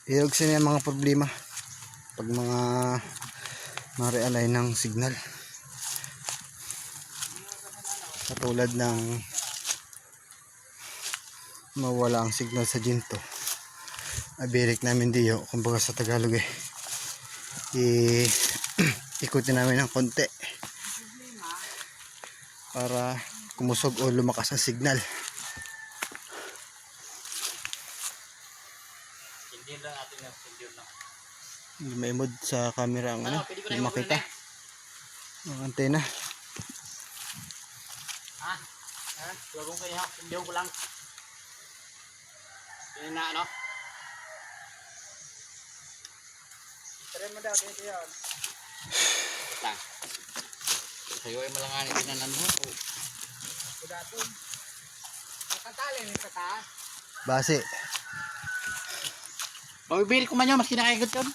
Hirog siya mga problema pag mga ma-realign ng signal. Katulad ng mawala ang signal sa ginto. Abirik namin diyo, kumbaga sa Tagalog ikutin namin ng konti para kumusog o lumakas ang signal. Hindi lang atin yung sindiyon lang. May mod sa camera ang hindi makita ang antena. Lagong kayo ha, sindiyon ko lang. Yan na ano. Try mo daw dito yan. Lang. Kayo ay malanganin tinanan mo. Kudatun. Nakatali ni sa taas. Base. Mabibili ko man yun, mas kinakaigod yun.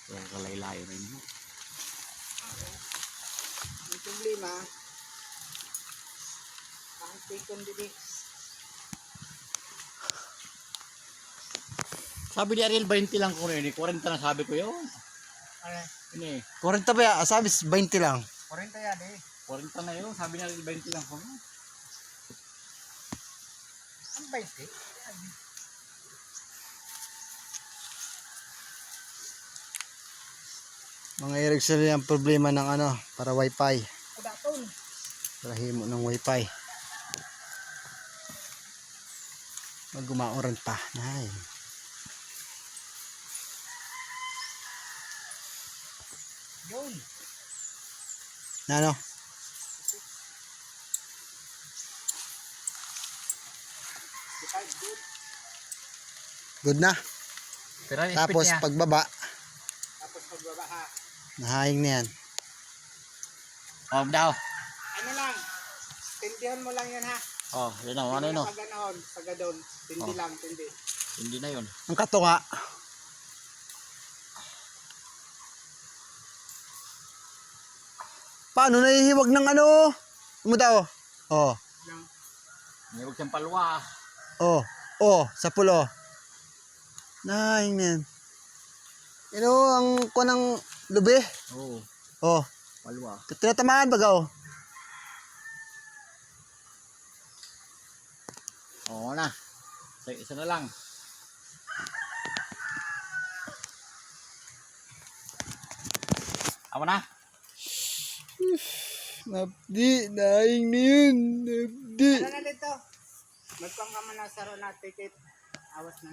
Yung kalaylayo rin mo. Ang problema, ang tikon dito. Sabi ni Ariel, 20 lang ko rin. 40 na sabi ko yun. Ano? Ini, 40 ba ya? Sabi 20 lang. 40 yan 40 na yun. Sabi ni Ariel, 20 lang ko. Ang 20? Mga Ericsson ang problema ng para wifi. Kudatun. Para himo ng wifi. Magumauran pa. Nay. Yun. Na ano? Good na. Pero ang Tapos speed niya. pagbaba, Tapos pagbaba ha. nahaying na yan. Oh, daw. Ano lang, tindihan mo lang yan ha. Oh, yun o. Ano yun o? Paganoon, sagadon. Tindi Oh. lang, tindi. Hindi na yun. Ang katunga. Paano nahihiwag ng Umuda oh. Yung, May huwag siyang palwa. Sa pulo. Nahaying na yan. Ang kunang lubi. Oo. Oh, Palwa. tinatamaan bagaw. Oo na. Isa na lang. Ako na. Nabdi, nahaying na yun. Nabdi. ano na dito? Magpang ka man na saro na ticket. Awas na.